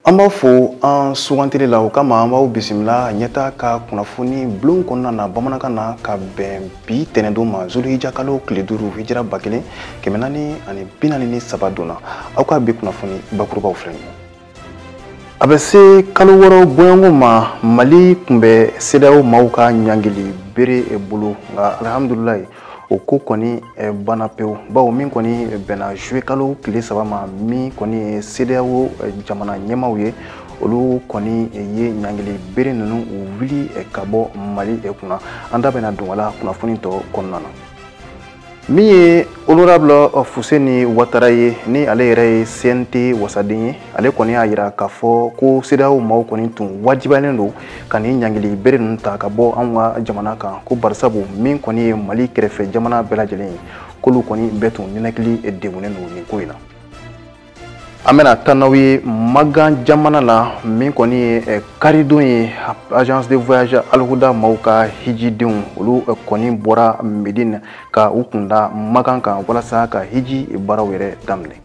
An b'a fo an sugantili la o kama an b'aw bisimila ɲɛta ka kunnafoni bulon kɔnɔna na bamanankan na ka bɛn bi tɛnɛndon ma zulhija kalo tile 5 hijira 1443 donna aw ka bi kunnafoni bakurubaw filɛ nin ye. A bɛ se kalo wɔɔrɔ bɔɲɔgɔnko ma Mali kun bɛ CEDEAO maaw ka ɲangili bere bolo nka alhamdulilayi o ko kɔni banna pewu bawo min kɔni bɛnna juillet kalo tile 3 ma min kɔni ye CEDEAO jamana ɲɛmaaw ye olu kɔni ye ɲangili bere ninnu wuli ka bɔ Mali kunna an da bɛna don a la kunnafoni tɔ kɔnɔna na. Min ye honorable Fuseni Ouattara ye ni ale yɛrɛ ye CNT wasaden ye ale kɔni y'a jira k'a fɔ ko CEDEAO maaw kɔni tun wajibiyalen don ka nin ɲangili bere ninnu ta ka bɔ anw ka jamana kan ko barisabu min kɔni ye Mali kɛrɛfɛ jamana bɛɛ lajɛlen ye k'olu kɔni bɛɛ tun ninakili degunnen don nin ko in na. An bɛna taa n'aw ye Magan jamana la min kɔni ye karidon ye agence de voyage Al-Huda maaw ka hijidenw olu kɔni bɔra Medine ka u kunda Magan kan walasa ka hiji baaraw yɛrɛ daminɛ.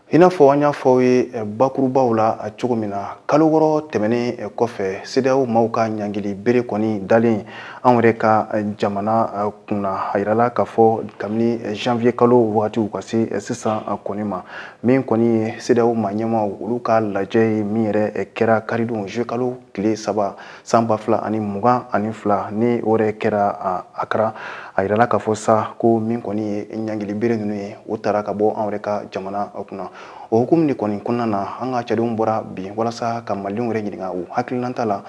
I n'a fɔ an y'a fɔ ye bakurubaw la cogo min na kalo wɔɔrɔ tɛmɛnen kɔfɛ CEDEAO maaw ka ɲangili bere kɔni dalen anw yɛrɛ ka jamana kunna a yirala k'a fɔ kabini janvier kalo wagatiw ka se sisan kɔni ma min kɔni ye CEDEAO maa ɲɛmaaw olu ka lajɛ ye min yɛrɛ kɛra karidon juillet kalo tile 3 san 2022 ni o yɛrɛ kɛra Akara a yirala k'a fɔ sa ko min kɔni ye ɲangili bere ninnu ye o taara ka bɔ anw yɛrɛ ka jamana kunna. O hukumu de kɔni kɔnɔna na an ka cɛdenw bɔra bi walasa ka malidenw yɛrɛ ɲininka u hakilinata la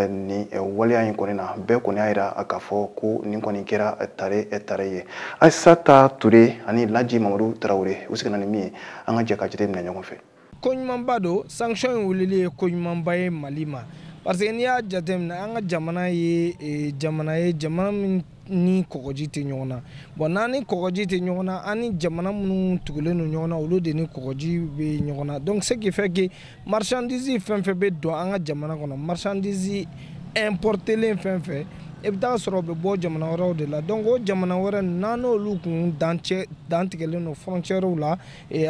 ni waleya in kɔni na bɛɛ kɔni y'a jira k'a fɔ ko nin kɔni kɛra tare ye. Aissata Touré ani Laji Mamadu Tarawele u seginna ni min ye an ka jɛ ka jate minɛ ɲɔgɔn fɛ. Ko ɲumanba don sanction in wulili ye ko ɲumanba ye Mali ma parce que n'i y'a jateminɛ an ka jamana ye jamana min ni kɔgɔji tɛ ɲɔgɔn na bon n'an ni kɔgɔji tɛ ɲɔgɔn na an ni jamana minnu tugulen don ɲɔgɔn na olu de ni kɔgɔji bɛ ɲɔgɔn na donc ce qui fait que marchandise fɛn fɛn bɛ don an ka jamana kɔnɔ marchandise importelen fɛn fɛn i bɛ taa sɔrɔ o bɛ bɔ jamana wɛrɛw de la donc o jamana wɛrɛ n'an n'olu kun dan tigɛlen don frontières la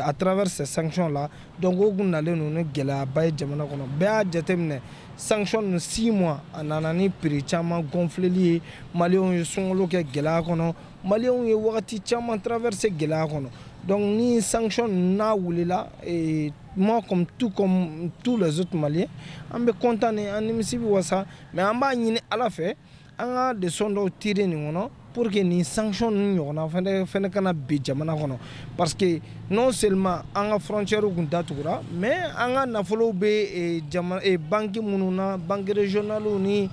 à travers ces sanctions là donc o kun nalen don ni gɛlɛyaba ye jamana kɔnɔ bɛɛ y'a jateminɛ sanction 6 mois a nana ni prix caman gonfleli ye maliyɛnw ye sunkalo kɛ gɛlɛya kɔnɔ maliyɛnw ye wagati caman traversé gɛlɛya kɔnɔ donc ni sanction n'a wulila moi comme tous les autres maliens an bɛ content an nimisi bɛ wasa mais an b'a ɲini Ala fɛ an ka leçon dɔw tirer nin kɔnɔ pour que nin sanction ninnu ɲɔgɔnna fɛnɛ kana bin jamana kɔnɔ parce que non seulement an ka frontières kun datugura mais an ka nafolow bɛ banque minnu na banque régionales ni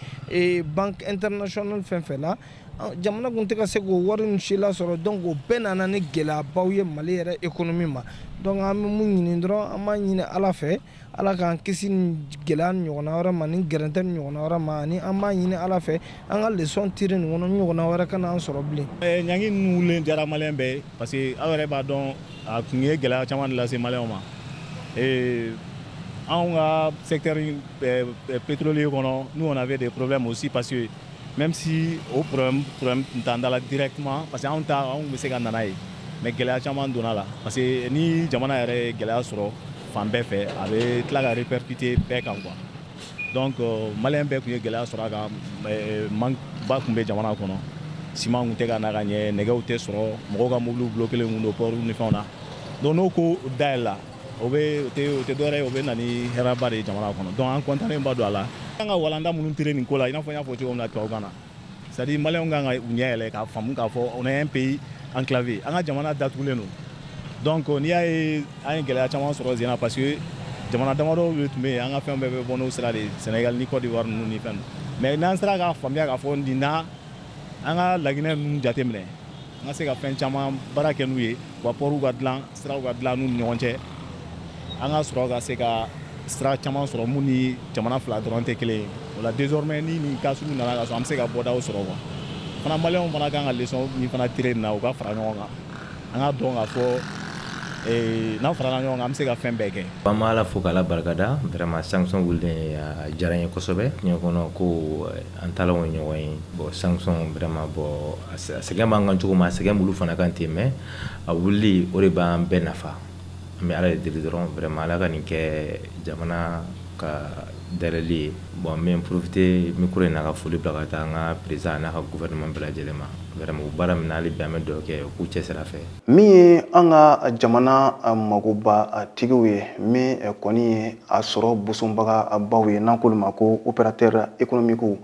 banque internationale fɛn fɛn la jamana kun tɛ ka se k'o wari ninnu si lasɔrɔ donc o bɛɛ nana ni gɛlɛyabaw ye Mali yɛrɛ économie ma donc an bɛ mun ɲini dɔrɔn an b'a ɲini Ala fɛ Ala k'an kisi ni gɛlɛya ɲɔgɔnna wɛrɛ ma ni gɛrɛntɛ ɲɔgɔnna wɛrɛ ma ani an b'a ɲini Ala fɛ an ka leçon tirer nin kɔnɔ ɲɔgɔnna wɛrɛ kana an sɔrɔ bilen. ɲangi ninnu wulilen diyara maliyɛn bɛɛ ye parce que aw yɛrɛ b'a dɔn a kun ye gɛlɛya caman de lase maliyɛnw ma anw ka secteur pétrolier kɔnɔ nous on avait des problèmes aussi parce que même si o problème t'an da la directement parce que anw bɛ se ka na n'a ye mais gɛlɛya caman donna la parce que ni jamana yɛrɛ ye gɛlɛya sɔrɔ fan bɛɛ fɛ a bɛ tila ka répercuter bɛɛ kan quoi donc maliyɛn bɛɛ kun ye gɛlɛya sɔrɔ a kan manque ba kun bɛ jamana kɔnɔ ciment kun tɛ ka na ka ɲɛ nɛgɛw tɛ sɔrɔ mɔgɔw ka mobiliw bloqués kun don port ni fɛnw na donc n'o ko dayɛlɛla o tɛ dɔwɛrɛ ye o bɛ na ni hɛrɛba de ye jamana kɔnɔ donc an contannen ba don a la an ka walanda minnu tirer nin ko la i n'a fɔ n y'a fɔ cogo min na tubabukan na c'est à dire maliyɛnw kan ka u ɲɛ yɛlɛ k'a faamu k'a fɔ on est un pays enclavé an ka jamana datugulen don donc n'i y'a ye an ye gɛlɛya caman sɔrɔ sen na parce que jamana damadɔ de tun bɛ yen an ka fɛn bɛɛ bɛ bɔ n'o sira de Sénégal ni Côte d'Ivoire ninnu ni fɛn mais n'an sera k'a faamuya k'a fɔ nin na an ka laginɛ ninnu jateminɛ an ka se ka fɛn caman baara kɛ n'u ye wa ports ka dilan siraw ka dilan n'u ni ɲɔgɔn cɛ an ka sɔrɔ ka se ka sira caman sɔrɔ mun ni jamana fila dɔrɔn tɛ kelen ye Voilà, désormais ni cas sugu nana ka so am se ka bɔdaw sɔrɔ quoi fana maliyɛnw fana kan ka leçon min fana tiré na u ka fara ɲɔgɔn kan an ka dɔn ka fɔ n'an farala ɲɔgɔn kan an bɛ se ka fɛn bɛɛ kɛ. An bɛ Ala fo k'Ala barikada vraiment sanction wulilen a diyara n ye kosɛbɛ diɲɛ kɔnɔ ko an talanw ye ɲɔgɔn ye bon sanction vraiment bon a sɛgɛn b'an kan cogo min a sɛgɛn b'olu fana kan ten mais a wulili o de b'an bɛɛ nafa an bɛ Ala de deli dɔrɔn vraiment Ala ka nin kɛ jamana ka dɛrɛli ye bon n bɛ profiter micro in na ka foli bila ka taa an ka président n'a ka gouvernement bɛɛ lajɛlen ma vraiment baara min na hali bi an bɛ dugawu kɛ k'u cɛsir'a fɛ. Min ye an ka jamana magoba tigiw ye min kɔni ye a sɔrɔ bosonbaga baw ye n'an k'olu ma ko opérateur économique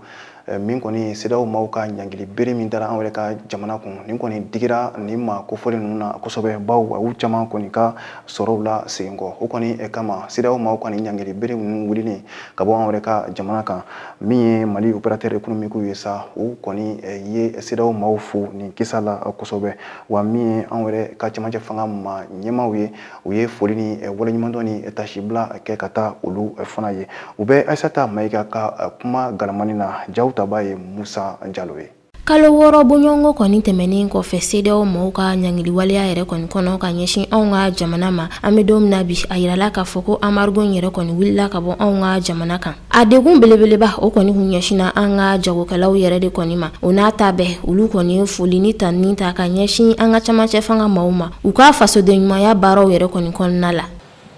min kɔni CEDEAO maaw ka ɲangili bere min dara an yɛrɛ ka jamana kun nin kɔni digira nin ma kofɔli ninnu na kosɛbɛ baw u caman kɔni ka sɔrɔw la segin kɔ o kɔni kama CEDEAO maaw ka nin ɲangili bere ninnu wulili ka bɔ an yɛrɛ ka jamana kan min ye Mali opérateur économique ye sa u kɔni ye CEDEAO maaw fo nin kisa la kosɛbɛ wa min ye an yɛrɛ ka camancɛ fanga ma ɲɛmaaw ye u ye foli ni waleɲumandɔn ni tasibila kɛ ka taa olu fana ye u bɛ Aissata Mayiga ka kuma galamani na jaw taba ye Musa Jalo ye. Kalo wɔɔrɔ bɔɲɔgɔnko kɔni tɛmɛnen kɔfɛ CEDEAO maaw ka ɲangiliwaleya yɛrɛ kɔni kɔnɔ ka ɲɛsin anw ka jamana ma an bɛ don min na bi a yirala k'a fɔ ko embargo yɛrɛ kɔni wulila ka bɔ anw ka jamana kan a degun belebeleba o kɔni kun ɲɛsinna an ka jagokɛlaw yɛrɛ de kɔni ma o n'a ta bɛɛ olu kɔni ye foli ni tanni ta ka ɲɛsin an ka camancɛ fanga maaw ma u ka fasoden ɲumanya baaraw yɛrɛ kɔni kɔnɔna la.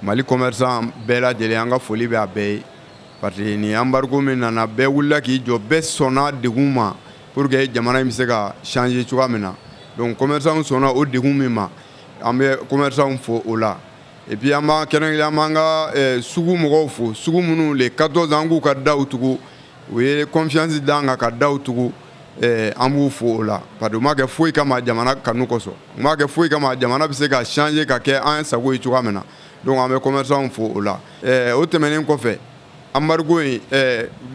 Mali commerçant bɛɛ lajɛlen an ka foli bɛ a bɛɛ ye parce que ni embargo min nana bɛɛ wulila k'i jɔ bɛɛ sɔnna degun ma pour que jamana in bɛ se ka changer cogoya min na donc commerçant sɔnna o degun min ma an bɛ commerçant fo o la et puis an b'a kɛrɛnkɛrɛn an b'an ka sugu mɔgɔw fo sugu minnu les 14 an k'u ka daw tugu u ye confiance d'an kan ka daw tugu an b'u fo o la parce que u ma kɛ foyi kama jamana kanu kosɔn u ma kɛ foyi kama jamana bɛ se ka changer ka kɛ an sago ye cogoya min na donc an bɛ commerçant fo o la o tɛmɛnen kɔfɛ embargo in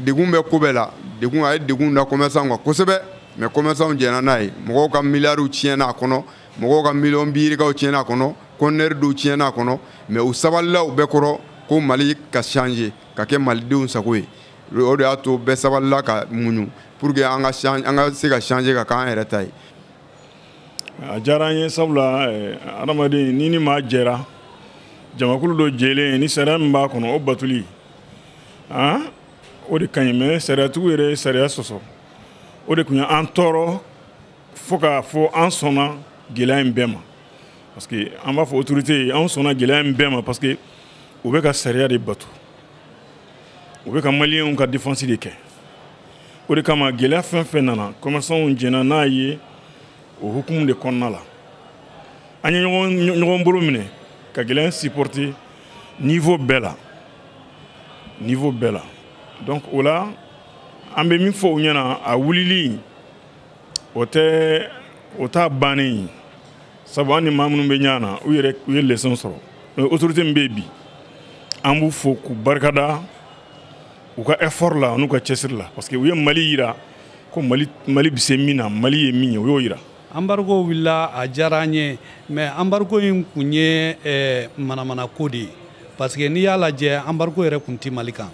degun bɛ ko bɛɛ la degun a ye degun da commerçant kan kosɛbɛ mais commerçant jɛna n'a ye mɔgɔw ka miliyariw tiɲɛna a kɔnɔ mɔgɔw ka miliyɔn biirikaw tiɲɛna a kɔnɔ conteneur dɔw tiɲɛna a kɔnɔ mais u sabalila u bɛɛ kɔrɔ ko Mali ka changer ka kɛ malidenw sago ye o de y'a to bɛɛ sabalila ka muɲu pour que an ka se ka changer ka k'an yɛrɛ ta ye. A diyara an ye sabula adamaden ni ni maa jɛra jamakulu dɔ jɛlen ni sariya min b'a kɔnɔ o batuli o de ka ɲi mais sariyatigiw yɛrɛ ye sariya sɔsɔ o de tun ye an tɔɔrɔ fo k'a fɔ an sɔnna gɛlɛya in bɛɛ ma parce que an b'a fɔ autorité an sɔnna gɛlɛya in bɛɛ ma parce que u bɛ ka sariya de bato u bɛ ka maliyɛnw ka défense de kɛ o de kama gɛlɛya fɛn fɛn nana commerçants jɛna n'a ye o hukumu de kɔnɔna la an ye ɲɔgɔn bolo minɛ ka gɛlɛya supporter niveau bɛɛ la donc o la an bɛ min fɔ u ɲɛna a wulili o t'a bannen ye sabu an ni maa minnu bɛ ɲɔgɔn na u ye leçon sɔrɔ autorité min bɛ yen bi an b'u fo k'u barikada u ka effort la n'u ka cɛsiri la parce que u ye Mali yira ko Mali bɛ se min na Mali ye min ye u y'o yira. Embargo wulila a diyara an ye mais embargo in kun ye manamana ko de ye parce que n'i y'a lajɛ embargo yɛrɛ kun ti Mali kan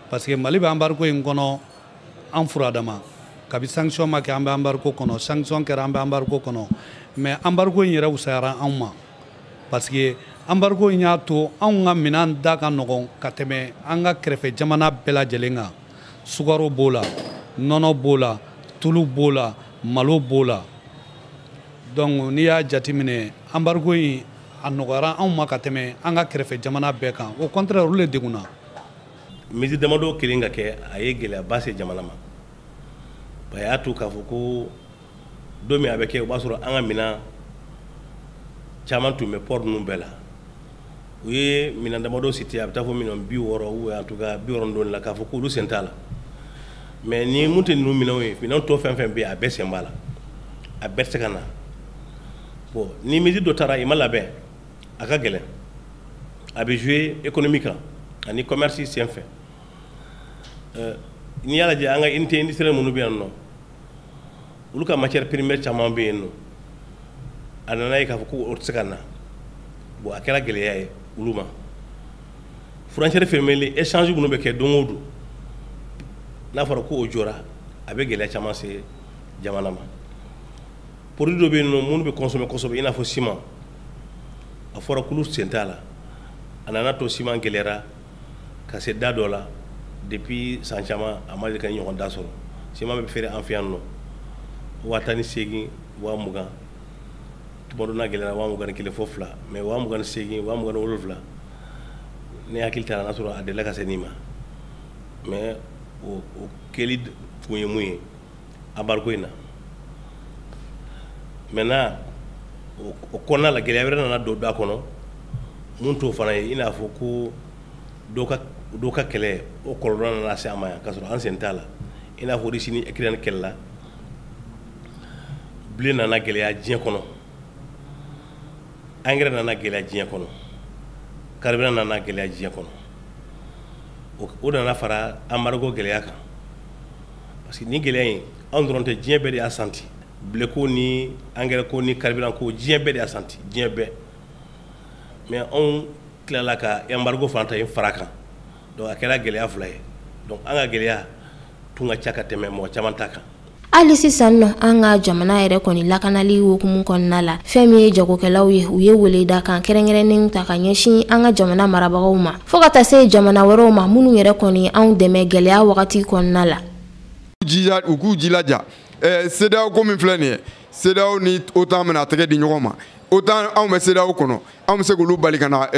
parce que Mali bɛ embargo in kɔnɔ an furadama kabi sanction ma kɛ an bɛ embargo kɔnɔ sanction kɛra an bɛ embargo kɔnɔ mais embargo in yɛrɛ wusayara anw ma parce que embargo in y'a to anw ka minɛn da ka nɔgɔn ka tɛmɛ an ka kɛrɛfɛ jamana bɛɛ lajɛlen kan sukaro b'o la nɔnɔ b'o la tulu b'o la malo b'o la donc n'i y'a jateminɛ embargo in a nɔgɔyara anw ma ka tɛmɛ an ka kɛrɛfɛ jamana bɛɛ kan au contraire olu de degunna. Misi damadɔ kelen ka kɛ a ye gɛlɛyaba se jamana ma a y'a to k'a fɔ ko don min a bɛ kɛ o b'a sɔrɔ an ka minɛn caman tun bɛ port ninnu bɛɛ la u ye minɛn damadɔ cité a bɛ taa fɔ minɛn 60 ou en tout cas 90 la k'a fɔ k'olu sen t'a la mais ni mun tɛ ninnu minɛnw ye minɛn tɔ fɛn fɛn bɛ yen a bɛɛ sen b'a la a bɛɛ tɛ se ka na bon ni misi dɔ taara i ma labɛn a ka gɛlɛn a bɛ jouer économie kan ani commerce sen fɛ n'i y'a lajɛ an ka unité industrielle minnu bɛ yan nɔ olu ka matière première caman bɛ yen nɔ a nana ye k'a fɔ ko o tɛ se ka na bon a kɛra gɛlɛya ye olu ma frontière fermée échange minnu bɛ kɛ don o don n'a fɔra ko o jɔra a bɛ gɛlɛya caman se jamana ma produit dɔ bɛ yen nɔ minnu bɛ consommer kosɛbɛ i n'a fɔ ciment a fɔra k'olu sen t'a la a nana to ciment gɛlɛyara ka se da dɔ la depuis san caman a ma deli ka ɲɔgɔn da sɔrɔ ciment bɛ feere an fɛ yan nɔ 18,000 20,000 tuma dɔ n'a gɛlɛyara 21 fo 2 mais 28 27 ne hakili t'a la n'a sɔrɔ a delila ka se nin ma mais o kɛli kun ye mun ye embargo in na maintenant o kɔnɔna la gɛlɛya wɛrɛ nana don da kɔnɔ mun t'o fana ye i n'a fɔ ko dɔw ka kɛlɛ o kɔlɔlɔ nana se an ma yan k'a sɔrɔ an sen t'a la i n'a fɔ Russie ni Ukraine kɛlɛla blé nana gɛlɛya diɲɛ kɔnɔ engrais nana gɛlɛya diɲɛ kɔnɔ carburant nana gɛlɛya diɲɛ kɔnɔ o nana fara embargo gɛlɛya kan parce que ni gɛlɛya in anw dɔrɔn tɛ diɲɛ bɛɛ de y'a santi blé ko ni engrais ko ni carburant ko diɲɛ bɛɛ de y'a santi diɲɛ bɛɛ mais anw tilala ka embargo fana ta in fara kan donc a kɛra gɛlɛya fila ye donc an ka gɛlɛya tun ka ca ka tɛmɛ mɔgɔ caman ta kan. hali sisan nɔ an ka jamana yɛrɛ kɔni lakanali hukumu kɔnɔna la fɛn min ye jagokɛlaw ye u ye weleda kan kɛrɛnkɛrɛnnen ta ka ɲɛsin an ka jamana marabagaw ma fo ka taa se jamana wɛrɛw ma minnu yɛrɛ kɔni anw dɛmɛ gɛlɛya wagati kɔnɔna la. u k'u jilaja CEDEAO ko min filɛ nin ye CEDEAO ni OTAN bɛna tɛgɛ di ɲɔgɔn ma OTAN anw bɛ CEDEAO kɔnɔ anw bɛ se k'olu bali ka na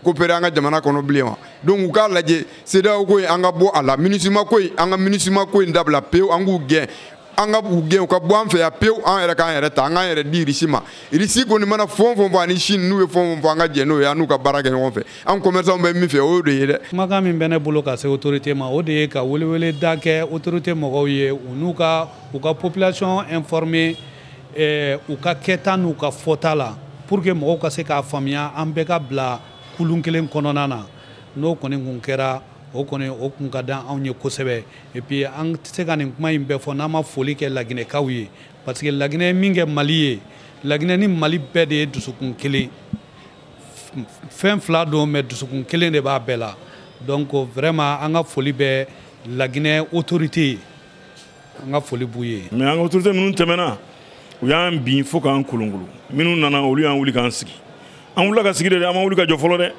coopérer an ka jamana kɔnɔ bilen wa donc u k'a lajɛ CEDEAO ko in an ka bɔ a la MINUSMA ko in an ka MINUSMA ko in dabila pewu an k'u gɛn an ka u gɛn u ka bɔ an fɛ yan pewu an yɛrɛ k'an yɛrɛ ta an k'an yɛrɛ di Russie ma Russie kɔni mana fɛn o fɛn fɔ ani Chine n'u ye fɛn o fɛn fɔ an ka jɛn n'o ye an n'u ka baara kɛ ɲɔgɔn fɛ an commerçants bɛ min fɛ o y'o de ye dɛ. kumakan min bɛ ne bolo ka se autorité ma o de ye ka welewele da kɛ autorité mɔgɔw ye u n'u ka population informer u ka kɛta n'u ka fɔta la pour que mɔgɔw ka se k'a faamuya an bɛɛ ka bila kulun kelen kɔnɔna na n'o kɔni kun kɛra o kɔni o kun ka dan anw ye kosɛbɛ et puis an tɛ se ka nin kuma in bɛɛ fɔ n'an ma foli kɛ laginɛkaw ye parce que laginɛ ye min kɛ Mali ye laginɛ ni Mali bɛɛ de ye dusukun kelen fɛn fila don mais dusukun kelen de b'a bɛɛ la donc vraiment an ka foli bɛ laginɛ autorité ye an ka foli b'u ye. mais an ka autorité minnu tɛmɛna u y'an bin fo k'an kolonkolon minnu nana olu y'an wuli k'an sigi an wulila ka sigi de an ma wuli ka jɔ fɔlɔ dɛ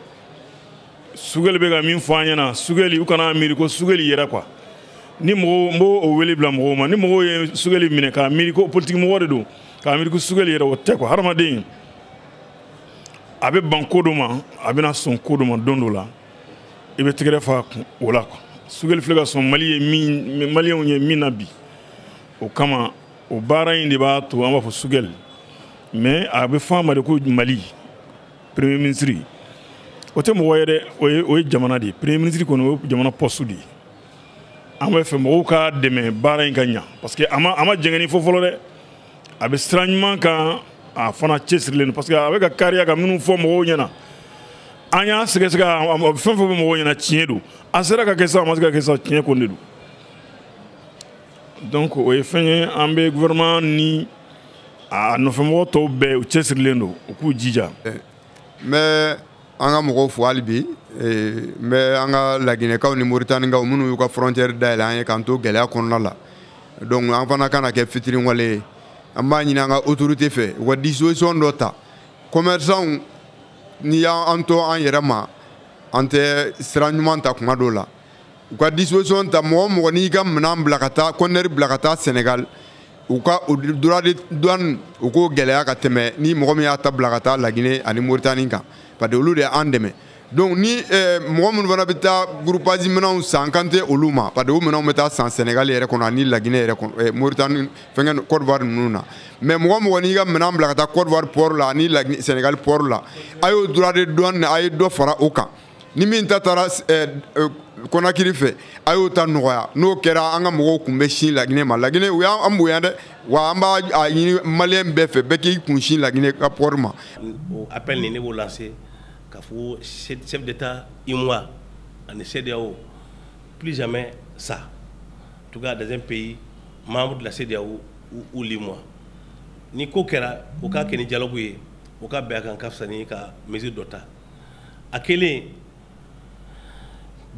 Sugeli bɛ ka min fɔ an ɲɛna Sugeli u kana miiri ko Sugeli yɛrɛ quoi ni mɔgɔw n b'o wele bila mɔgɔw ma ni mɔgɔw ye Sugeli minɛ k'a miiri ko politique mɔgɔ de don k'a miiri ko Sugeli yɛrɛ o tɛ quoi hadamaden a bɛ ban ko dɔ ma a bɛna sɔn ko dɔ ma don dɔ la i bɛ tɛgɛrɛ fa o la quoi Sugeli filɛ ka sɔn Mali ye min maliyɛnw ye min na bi o kama o baara in de b'a to an b'a fɔ Sugeli mais a bɛ fɔ a ma de ko Mali premier ministre o tɛ mɔgɔ ye dɛ o ye jamana de ye premier ministre kɔni o ye jamana poste de ye an bɛ fɛ mɔgɔw ka dɛmɛ baara in ka ɲa parce que a ma jɛngɛni fɔ fɔlɔ dɛ a bɛ sira ɲuman kan a fana cɛsirilen parce que a bɛ ka kariya ka minnu fɔ mɔgɔw ɲɛna an y'a sɛgɛsɛgɛ a bɛ fɛn fɛn fɔ mɔgɔw ɲɛna tiɲɛ don a sera ka kɛ sa a ma se ka kɛ sa tiɲɛ ko de don donc o ye fɛn ye an bɛ gouvernement ni a nɔfɛmɔgɔ tɔw bɛɛ u cɛsirilen don u k'u jija. mais an ka mɔgɔw fo hali bi n bɛ an ka laginɛkaw ni Mauritanienkaw minnu y'u ka frontière dayɛlɛ an ye k'an to gɛlɛya kɔnɔna la donc an fana kana kɛ fitiri wale ye an b'a ɲini an ka autorité fɛ u ka disposition dɔ ta commerçants n'i y'an to an yɛrɛ ma an tɛ sira ɲuman ta kuma dɔw la u ka disposition ta mɔgɔ o mɔgɔ n'i ka minɛn bila ka taa conteneur bila ka taa Sénégal u ka o droit de douane u k'o gɛlɛya ka tɛmɛ ni mɔgɔ min y'a ta bila ka taa Laginɛ ani Mauritanie kan parce que olu de y'an dɛmɛ donc ni mɔgɔ minnu fana bɛ taa groupage minɛnw san kan tɛ olu ma parce que o minɛnw bɛ taa san Sénégal yɛrɛ kɔnɔ ani Laginɛ yɛrɛ kɔnɔ Mauritanie fɛnkɛ Côte d'Ivoire ninnu na mais mɔgɔ o mɔgɔ n'i ka minɛn bila ka taa Côte d'Ivoire port la ani Sénégal port la a y'o droit de douane a ye dɔ fara o kan ni min ta taara Conakry fɛ a y'o ta nɔgɔya n'o kɛra an ka mɔgɔw kun bɛ sin Laginɛ ma Laginɛ u y'an bonya dɛ wa an b'a ɲini maliyɛn bɛɛ fɛ bɛɛ k'i kun sin Laginɛ ka port ma. o appel ni ne b'o lancer k'a fɔ chef d'État UEMOA ani CEDEAO plus jamais ça en tout cas dans un pays membre de la CEDEAO ou l'UEMOA ni ko kɛra o k'a kɛ ni dialogue ye o ka bɛn a kan ka fisa ni ka mesure dɔ ta a kɛlen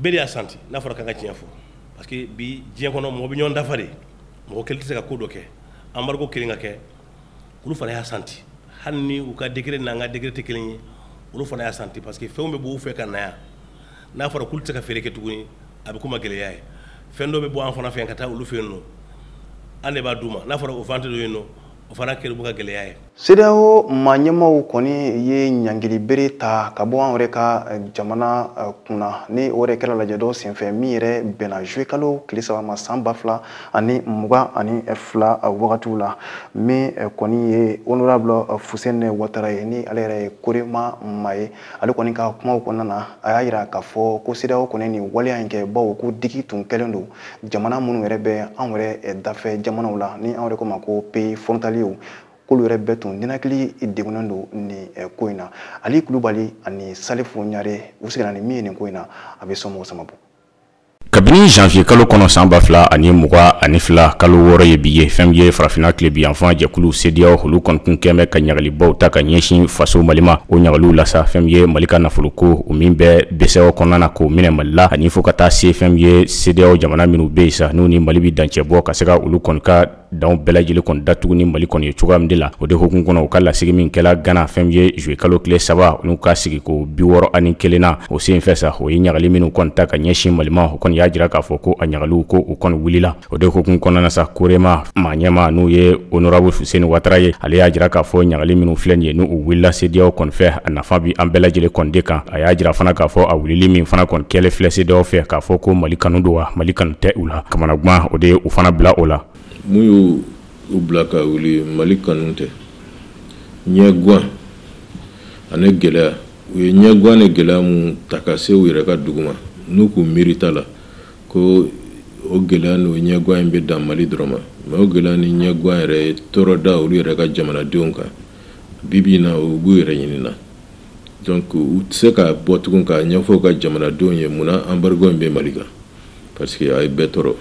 bɛɛ de y'a senti n'a fɔra k'an ka tiɲɛ fɔ parce que bi diɲɛ kɔnɔ mɔgɔ bɛ ɲɔgɔn dafa de mɔgɔ kelen tɛ se ka ko dɔ kɛ embargo kelen ka kɛ olu fana y'a santi hali ni u ka degré n'an ka degré tɛ kelen ye olu fana y'a santi parce que fɛnw bɛ bɔ u fɛ ka na yan n'a fɔra k'olu tɛ se ka feere kɛ tuguni a bɛ komi gɛlɛya ye fɛn dɔ bɛ bɔ an fana fɛ ka taa olu fɛ yen nɔ an de b'a d'u ma n'a fɔra o vente dɔ yen nɔ o fana kɛra u ka gɛlɛya ye. CEDEAO maa ɲɛmaaw kɔni ye ɲangili bere ta ka bɔ an yɛrɛ ka jamana kunna ni o yɛrɛ kɛra lajɛ dɔw senfɛ min yɛrɛ bɛnna juillet kalo tile 3 ma san 2022 wagatiw la min kɔni ye honorable Fuseni Watara ye ni ale yɛrɛ ye Korema maa ye ale kɔni ka kumaw kɔnɔna na a y'a jira k'a fɔ ko CEDEAO kɔni nin waleya in kɛ bawo ko digi tun kɛlen don jamana minnu yɛrɛ bɛ an yɛrɛ dafɛ jamanaw la ni an yɛrɛ ko ma ko pays frontaliers k'olu yɛrɛ bɛɛ tun ninakili degunnen don nin ko in na Ali Kulubali ani Salifu Ɲare u sigira ni min ye nin ko in na a bɛ sɔnmɔgɔ sama bɔ. Kabini janvier kalo kɔnɔ san 2022 kalo 6 ye bi ye fɛn ye farafina tile bi yanfan jɛkulu CEDEAO olu kɔni kɛmɛ ka ɲagalibaw ta ka ɲɛsin faso Mali ma o ɲagaliw la sa fɛn ye Mali ka nafoloko o min bɛ BCEAO kɔnɔna na k'o minɛ Mali la ani fo ka taa se fɛn ye CEDEAO jamana minnu bɛ yen sa n'u ni Mali bi dancɛ bɔ ka se ka olu kɔni ka danw bɛɛ lajɛlen kɔni datugu ni Mali kɔni ye cogoya min de la o de hukumu kɔnɔ u ka lasigi min kɛla Ghana fɛn ye juillet kalo tile 3 n'u ka sigi ko 61 na o sen fɛ sa o ye ɲagali minnu kɔni ta ka ɲɛsin Mali ma o kɔni y'a jira k'a fɔ ko a ɲagaliw ko u kɔni wulila o de hukumu kɔnɔna na sa Korema maa ɲɛma n'u ye honorable Fuseni Watara ye ale y'a jira k'a fɔ ɲagali minnu filɛ nin ye n'u wulila CEDEAO kɔni fɛ a nafa bi an bɛɛ lajɛlen kɔni de kan a y'a jira fana k'a fɔ a wulili min fana kɔni kɛlen filɛ CEDEAO fɛ k'a fɔ ko Mali kanu don wa Mali kanu tɛ u la kamana guman o de ye u fana bila o la mun y'u bila ka wuli Mali kanu tɛ ɲɛguwan ani gɛlɛya u ye ɲɛguwan ni gɛlɛya mun ta ka se u yɛrɛ ka dugu ma n'u k'u miiri ta la ko o gɛlɛya n'o ɲɛguwan in bɛ dan Mali dɔrɔn ma mais o gɛlɛya ni ɲɛguwan yɛrɛ ye tɔɔrɔ da olu yɛrɛ ka jamanadenw kan bibi in na u b'u yɛrɛ ɲinina donc u tɛ se ka bɔ tugun k'a ɲɛfɔ u ka jamanadenw ye munna embargo in bɛ Mali kan parce que a ye bɛɛ tɔɔrɔ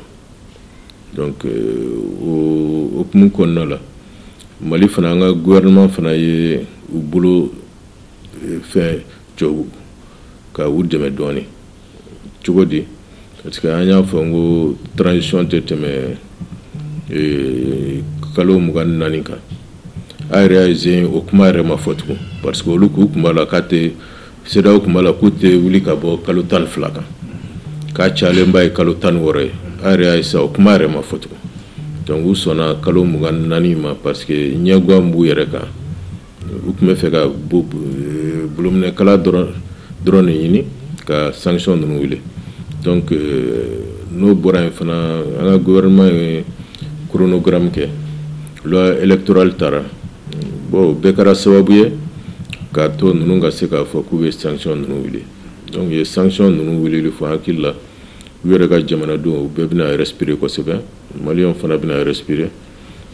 donc o hukumu kɔnɔna la Mali fana an ka gouvernement fana ye u bolo fɛn jɔ ka u dɛmɛ dɔɔni cogo di parce que an y'a fɔ n ko transition tɛ tɛmɛ kalo 24 kan a yɛrɛ y'a essayer o kuma yɛrɛ ma fɔ tugun parce que olu k'u kun b'a la k'a tɛ CEDEAO kun b'a la k'u tɛ wuli ka bɔ kalo 12 kan k'a cayalenba ye kalo 16 ye a yɛrɛ y'a essayer o kuma yɛrɛ ma fɔ tugun donc u sɔnna kalo 24 ma parce que ɲɛguwan b'u yɛrɛ kan u tun bɛ fɛ ka bolominɛkala dɔrɔn de ɲini ka sanction ninnu wuli donc n'o bɔra yen fana an ka gouvernement ye chronogramme kɛ loi électorale taara bon o bɛɛ kɛra sababu ye k'a to ninnu ka se k'a fɔ k'u bɛ sanction ninnu wuli donc u ye sanction ninnu wulili fɔ hakili la u yɛrɛ ka jamanadenw u bɛɛ bɛna respirer kosɛbɛ maliyɛnw fana bɛna respirer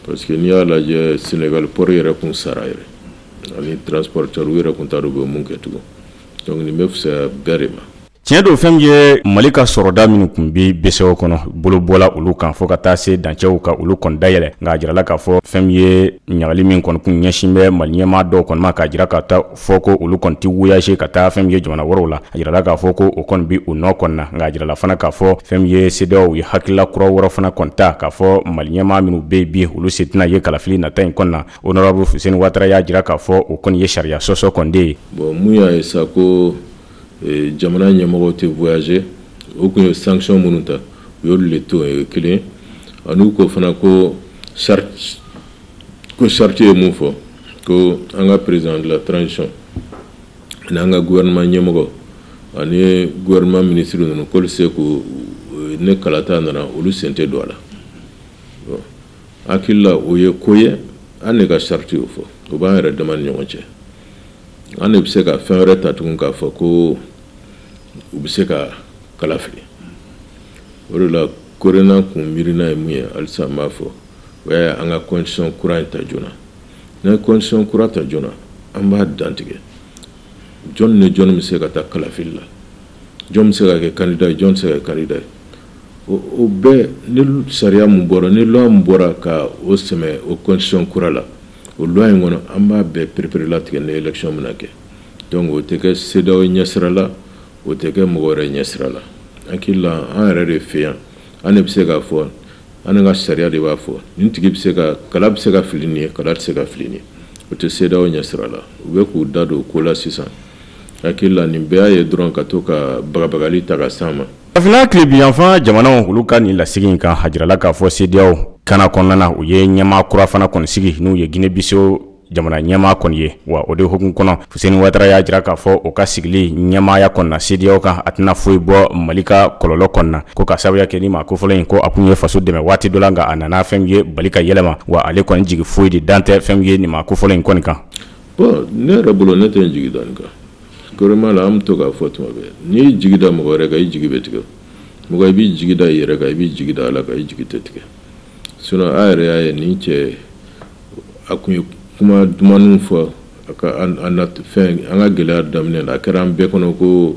parce que n'i y'a lajɛ Sénégal port yɛrɛ kun sara yɛrɛ ani transporteur u yɛrɛ kun t'a dɔn u bɛ mun kɛ tugun donc nin bɛ fisaya bɛɛ de ma. tiɲɛ don fɛn ye Mali ka sɔrɔda minnu kun bi BCEAO kɔnɔ bolo bɔla olu kan fo ka taa se dancɛw ka olu kɔni dayɛlɛ nka a jirala k'a fɔ fɛn ye ɲagali min kɔni kun ɲɛsin bɛ Mali ɲɛmaa dɔw kɔni ma k'a jira ka taa fɔ ko olu kɔni tɛ voyager ka taa fɛn ye jamana wɛrɛw la a jirala k'a fɔ ko o kɔni bi o nɔ kɔni na nka a jirala fana k'a fɔ fɛn ye CEDEAO ye hakilila kura wɛrɛ fana kɔni ta k'a fɔ Mali ɲɛmaa minnu bɛ bi olu se tɛna ye kalafili nata in kɔni na honorable Fuseni Watara y'a jira k'a fɔ o kɔni ye sariya sɔsɔ kɔni de ye. bon mun y'a ye sa ko jamana ɲɛmɔgɔw tɛ voyager o kun ye sanction minnu ta u y'olu le to kelen ani ko fana ko charte ye mun fɔ ko an ka président de la transition ani an ka gouvernement ɲɛmɔgɔ ani gouvernement ministre ninnu k'olu se ko ne kalata nana olu sen tɛ don a la bon hakili la o ye ko ye an ne ka charte y'o fɔ o b'an yɛrɛ dama ni ɲɔgɔn cɛ an ne bɛ se ka fɛn wɛrɛ ta tugun k'a fɔ ko u bɛ se ka kala fili o de la Korena kun miirina ye mun ye halisa n b'a fɔ o y'a ye an ka constitution kura in ta joona n'an ye constitution kura ta joona an b'a dantigɛ jɔn ni jɔn bɛ se ka taa kala fili la jɔn bɛ se ka kɛ candidat ye jɔn tɛ se ka kɛ candidat ye o bɛɛ ni sariya mun bɔra ni loi mun bɔra ka o sɛmɛ o constitution kura la o loi in kɔnɔ an b'a bɛɛ perepere latigɛ ni élection bɛna kɛ donc o tɛ kɛ CEDEAO ɲɛsira la o tɛ kɛ mɔgɔ wɛrɛ ɲɛsira la hakili la an yɛrɛ de fɛ yan ane bɛ se k'a fɔ an ka sariya de b'a fɔ nin tigi bɛ se ka kala bɛ se ka fili nin ye kala tɛ se ka fili nin ye o tɛ CEDEAO ɲɛsira la u bɛ k'u da don ko la sisan hakili la nin bɛɛ ye dɔrɔn ka to ka bagabagali ta ka s'an ma. Farafina tile bi yanfan jamanaw olu ka nin lasigi in kan a jirala k'a fɔ CEDEAO kana kɔnɔna na u ye ɲɛmaa kura fana kɔni sigi n'u ye Guinée Bissau jamana ɲɛmaa kɔni ye wa o de hukumu kɔnɔ Fuseni Ouattara y'a jira k'a fɔ o ka sigili ɲɛmaaya kɔni na CEDEAO kan a tɛna foyi bɔ Mali ka kɔlɔlɔ kɔni na ko ka sababuya kɛ ni maa kofɔlɔ in ko a kun ye faso dɛmɛ waati dɔ la nka a nana fɛn ye bali ka yɛlɛma wa ale kɔni jigi foyi de dan tɛ fɛn ye nin maa kofɔlɔ in kɔni kan. Bon ne yɛrɛ bolo ne tɛ n jigi da nin kan gouvernement la an bɛ to k'a fɔ tuma bɛɛ n'i y'i jigi da mɔgɔ wɛrɛ kan i jigi bɛ tigɛ mɔgɔ i b'i jigi da i yɛrɛ kan i b'i jigi da Ala kan i jigi tɛ tigɛ sinon a yɛrɛ y'a ye nin cɛ a kun ye kuma dumanuw fɔ a ka an ka gɛlɛya daminɛ la a kɛra an bɛɛ kɔnɔ ko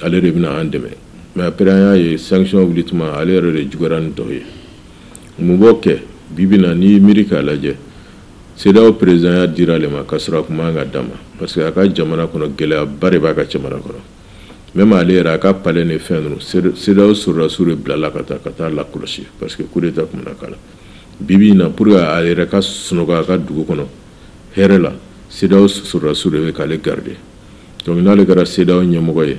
ale de bɛna an dɛmɛ mais après an y'a ye sanction wuli tuma ale yɛrɛ de juguyara ni tɔw ye mun b'o kɛ bi bi in na n'i y'i miiri k'a lajɛ CEDEAO président y'a dira ale ma k'a sɔrɔ a kun man ka d'a ma parce que a ka jamana kɔnɔ gɛlɛyaba de b'a ka jamana kɔnɔ même ale yɛrɛ a ka palais ni fɛn ninnu CEDEAO sɔrɔdasiw de bilala ka taa lakɔlɔsi parce que coup d'état kun bɛna k'a la bi bi in na pour que a yɛrɛ ka sunɔgɔ a ka dugu kɔnɔ hɛrɛ la CEDEAO sɔrɔdasiw de bɛ k'ale garder donc n'ale kɛra CEDEAO ɲɛmɔgɔ ye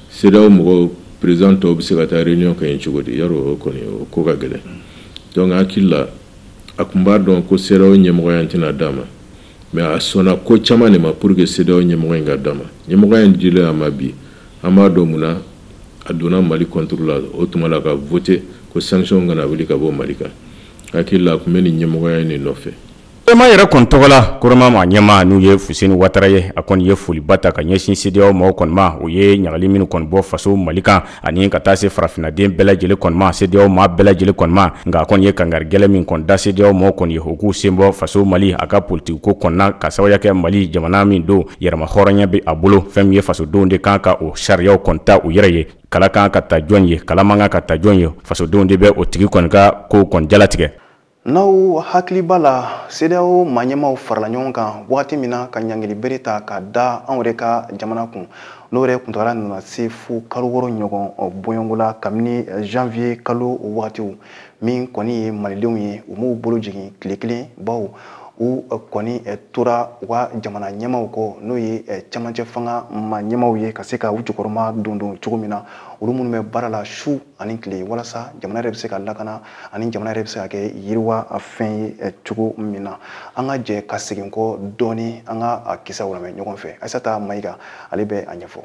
CEDEAO mɔgɔw président tɔw bɛ se ka taa réunion kɛ yen cogo di yarɔ o kɔni o ko ka gɛlɛn donc hakili la a kun b'a dɔn ko CEDEAO ɲɛmɔgɔya in tɛna d'a ma mais a sɔnna ko caman de ma pour que CEDEAO ɲɛmɔgɔ in ka d'a ma ɲɛmɔgɔya in dilen a ma bi an b'a dɔn mun na a donna Mali contrôle la o tuma la ka voter ko sanction kana wuli ka bɔ Mali kan hakili la a kun bɛ nin ɲɛmɔgɔya in de nɔfɛ. Ema yɛrɛ kɔni tɔgɔ la Koroma ma ɲɛmaa n'u ye Fuseni Ouattara ye a kɔni ye foliba ta ka ɲɛsin CEDEAO mɔgɔw kɔni ma o ye ɲagali minnu kɔni bɔ faso Mali kan ani ka taa se farafinaden bɛɛ lajɛlen kɔni ma CEDEAO maa bɛɛ lajɛlen kɔni ma nka a kɔni ye kangari gɛlɛn min kɔni da CEDEAO mɔgɔw kɔni ye o k'u sen bɔ faso Mali a ka politique ko kɔni na ka sababuya kɛ Mali jamana min don yɛrɛma hɔrɔnya bɛ a bolo fɛn min ye fasodenw de kan ka o sariyaw kɔni ta u yɛrɛ ye kala kan ka ta jɔn ye kala man kan ka ta jɔn ye fasodenw de bɛ o tigi kɔni ka ko kɔni jalatigɛ. N'aw hakili b'a la CEDEAO ɲɛmaaw farala ɲɔgɔn kan waati min na ka ɲangili bere ta ka da anw yɛrɛ ka jamana kun n'o yɛrɛ kuntagala nana se fo kalo 6 ɲɔgɔn bɔɲɔgɔnko la kabini janvier kalo waatiw min kɔni ye malidenw ye u m'u bolo jigin tile kelen baw u kɔni tora u ka jamana ɲɛmaaw kɔ n'o ye camancɛ fanga ma ɲɛmaaw ye ka se ka u jukɔrɔma don cogo min na olu minnu bɛ baara la su ani tile walasa jamana yɛrɛ bɛ se ka lakana ani jamana yɛrɛ bɛ se ka kɛ yiriwa fɛn ye cogo min na an ka jɛ ka segin kɔ dɔɔni an ka kisaw lamɛn ɲɔgɔn fɛ Aissata Mayiga ale bɛ a ɲɛfɔ.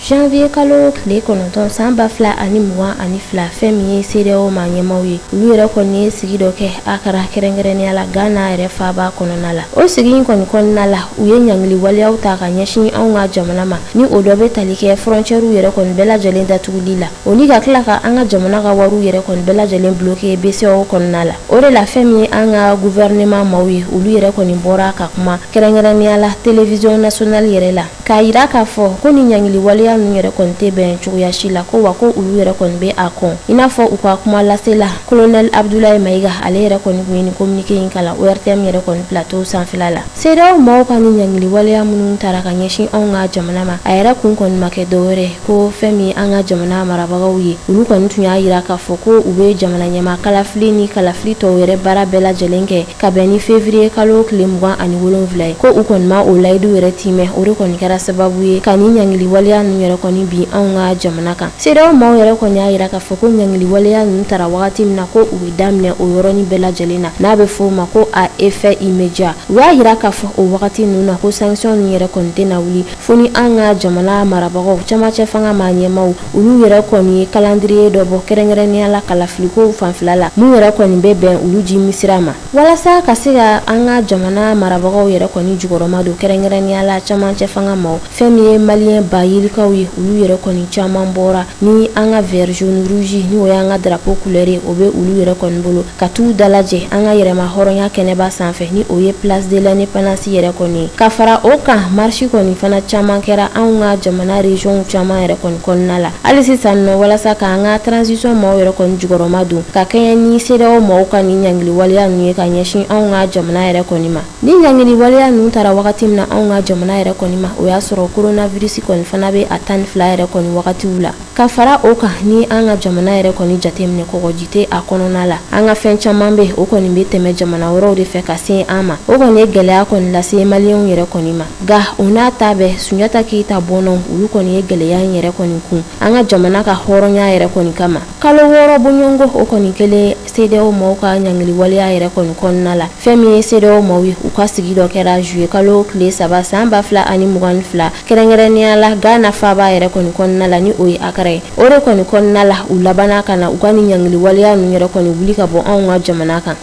Janvier kalo tile 9 san 2022 fɛn min ye CEDEAO ma ɲɛmaaw ye olu yɛrɛ kɔni ye sigi dɔ kɛ a kɛra kɛrɛnkɛrɛnnenya la Ghana yɛrɛ faaba kɔnɔna la o sigi in kɔni kɔnɔna la u ye ɲangili waleyaw ta ka ɲɛsin anw ka jamana ma ni o dɔ bɛ tali kɛ frontière yɛrɛ kɔni bɛɛ lajɛlen datuguli la o ni ka tila ka an ka jamana ka wariw yɛrɛ kɔni bɛɛ lajɛlen bloqué BCEAO kɔnɔna la o de la fɛn min ye an ka gouvernement maaw ye olu yɛrɛ kɔni bɔra ka kuma kɛrɛnkɛrɛnnenya la télévision nationale yɛrɛ la k'a yira k'a fɔ ko ni ɲangili waleya nu yɛrɛ kɔni tɛ bɛn cogoya si la ko wa ko olu yɛrɛ kɔni bɛ a kɔn i n'a fɔ u ka kuma lase la colonel Abdoulaye Mayiga ale yɛrɛ kɔni kun ye ni communiqué in kala ORTM yɛrɛ kɔni plateau sanfɛla la CEDEAO maaw ka ni ɲangili waleya minnu taara ka ɲɛsin anw ka jamana ma a yɛrɛ kun kɔni ma kɛ dɔwɛrɛ ko fɛn min an ka jamana marabagaw ye olu kɔni tun y'a yira k'a fɔ ko u bɛ jamana ɲɛma kalafili ni kalafili tɔw yɛrɛ baara bɛɛ lajɛlen kɛ ka bɛn ni février kalo tile 27 ye ko u kɔni ma o layidu yɛrɛ timɛ o de kɔni kɛra sababu ye ka ni ɲangili waleya ninnu yɛrɛ kɔni bi anw ka jamana kan CEDEAO maaw yɛrɛ kɔni y'a yira k'a fɔ ko ɲangili waleya ninnu taara wagati min na ko u bɛ daminɛ o yɔrɔnin bɛɛ lajɛlen na n'a bɛ fɔ o ma ko a effet immédiat u y'a yira k'a fɔ o wagati ninnu na ko sanction ninnu yɛrɛ kɔni tɛna wuli fo ni an ka jamana marabagaw camancɛ fanga ma ɲɛmaaw olu yɛrɛ kɔni ye calendrier dɔ bɔ kɛrɛnkɛrɛnnenya la kalafiliko fanfɛla la mun yɛrɛ kɔni bɛ bɛn olu jimisira ma walasa ka se ka an ka jamana marabagaw yɛrɛ kɔni jukɔrɔma don kɛrɛnkɛrɛnnenya la camancɛ fanga ma fɛn min ye maliyɛn bayirikaw ye olu yɛrɛ kɔni caman bɔra ni an ka vert jaune rouge ni o y'an ka drapeau couleur ye o bɛ olu yɛrɛ kɔni bolo ka t'u dalajɛ an ka yɛrɛma hɔrɔnya kɛnɛba sanfɛ ni o ye place de l'indépendance yɛrɛ kɔni ye ka fara o kan marche kɔni fana caman kɛra anw ka jamana région caman yɛrɛ kɔni kɔnɔna la hali sisan nɔ walasa k'an ka transition maaw yɛrɛ kɔni jukɔrɔma don ka kɛɲɛ ni CEDEAO maaw ka ni ɲangili waleya ninnu ye ka ɲɛsin anw ka jamana yɛrɛ kɔni ma ni ɲangili waleya ninnu taara wagati min na anw ka jamana yɛrɛ kɔni ma o y'a sɔrɔ coronavirus kɔni fana bɛ a 12 yɛrɛ kɔni wagatiw la ka fara o kan ni an ka jamana yɛrɛ kɔni jateminɛ kɔgɔji tɛ a kɔnɔna la an ka fɛn caman bɛ o kɔni bɛ tɛmɛ jamana wɛrɛw de fɛ ka se an ma o kɔni ye gɛlɛya kɔni lase maliyɛnw yɛrɛ kɔni ma nka o n'a ta bɛɛ Sunjata Keyita bɔnnaw olu kɔni ye gɛlɛya in yɛrɛ kɔni kun an ka jamana ka hɔrɔnya yɛrɛ kɔni kama kalo 6 bɔɲɔgɔnko o kɔni kɛlen CEDEAO maaw ka ɲangiliwaleya yɛrɛ kɔni kɔnɔna la fɛn min ye CEDEAO maaw ye u ka sigi dɔ kɛra juillet kalo tile 3 san 2022 kɛrɛnkɛrɛnnenya la Ghana faaba yɛrɛ kɔni kɔnɔna la ni o ye Accra ye o de kɔni kɔnɔna la u labana kana u ka ni ɲangiliwaleya ninnu yɛrɛ kɔni wuli ka bɔ anw ka jamana kan.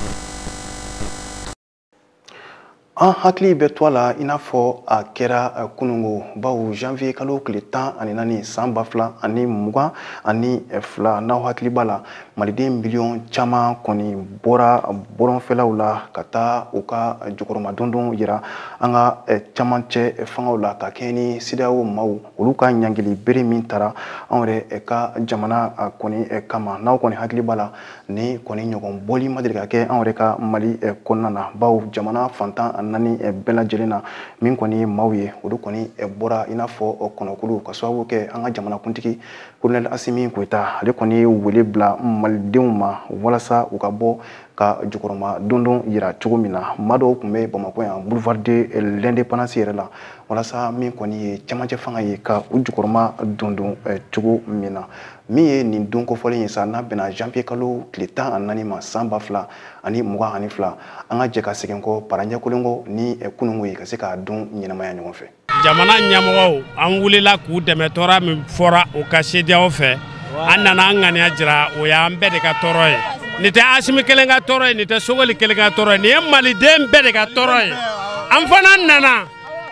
An hakili bɛ to a la i n'a fɔ a kɛra kunungo bawo janvier kalo tile 14 san 2022 n'aw hakili b'a la maliden miliyɔn caman kɔni bɔra bɔrɔnfɛlaw la ka taa u ka jukɔrɔma dondon yira an ka camancɛ fangaw la ka kɛ ni CEDEAO maaw olu ka ɲangili bere min taara anw yɛrɛ ka jamana kɔni kama n'aw kɔni hakili b'a la ni kɔni ɲɔgɔn bɔli ma deli ka kɛ anw yɛrɛ ka Mali kɔnɔna na bawo jamana fantan nani bɛɛ lajɛlen na min kɔni ye maaw ye olu kɔni bɔra i n'a fɔ kɔnɔkulu ka sababu kɛ an ka jamanakuntigi Colonel Assimi Goïta ale kɔni ye wele bila malidenw ma walasa u ka bɔ ka jukɔrɔma dondon yira cogo min na maa dɔw tun bɛ Bamakɔ yan boulevard de l'Indépendance yɛrɛ la walasa min kɔni ye camancɛ fanga ye ka u jukɔrɔma dondon cogo min na min ye nin don kofɔlen ye sa n'a bɛnna janvier kalo tile 14 ma san 2022 an ka jɛ ka segin kɔ para ɲɛkolen ni kunungo ye ka se k'a dɔn ɲɛnamaya ɲɔgɔn fɛ. Jamana ɲɛmɔgɔw an wulila k'u dɛmɛ tɔɔrɔ min fɔra u ka CEDEAO fɛ an nana an ŋaniya jira o y'an bɛɛ de ka tɔɔrɔ ye nin tɛ Asimi kelen ka tɔɔrɔ ye nin tɛ Sogoli kelen ka tɔɔrɔ ye nin ye maliden bɛɛ de ka tɔɔrɔ ye an fana nana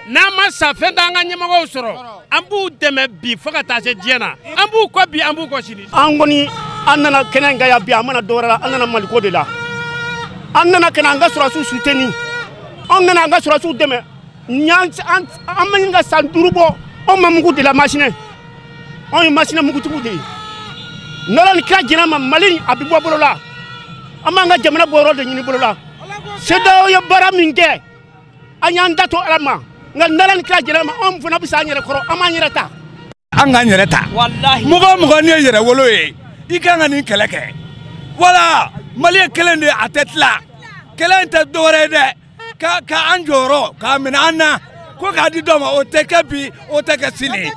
n'an ma sa fɛn t'an ka ɲɛmɔgɔw sɔrɔ an b'u dɛmɛ bi fo ka taa se diɲɛ na an b'u kɔ bi an b'u kɔ sini an kɔni an nana kɛnɛ in kan yan bi an mana dɔwɛrɛ la an nana Maliko de la an nana ka na an ka sɔrɔsiw soutenu an nana an ka sɔrɔsiw dɛmɛ an ma ka san 5 bɔ anw ma mugu de la machine anw ye machine mugutigiw de ye nɔrɔ ni kira jɛnɛ ma Mali a bɛ bɔ bolo la an b'an ka jamana bɔ yɔrɔ de ɲini bolo la CEDEAO ye baara min kɛ an y'an da to Ala ma nka nɔrɔ ni kira jɛnɛ ma anw fana bɛ se an yɛrɛ kɔrɔ an b'an yɛrɛ ta an k'an yɛrɛ ta mɔgɔ mɔgɔ ni ye yɛrɛ wolo ye i kan ka nin kɛlɛ kɛ wala Mali ye kelen de a tɛ tila kɛlɛ in tɛ dɔwɛrɛ ye dɛ ka an jɔyɔrɔ k'a minɛ an na ko k'a di dɔ ma o tɛ kɛ bi o tɛ kɛ sini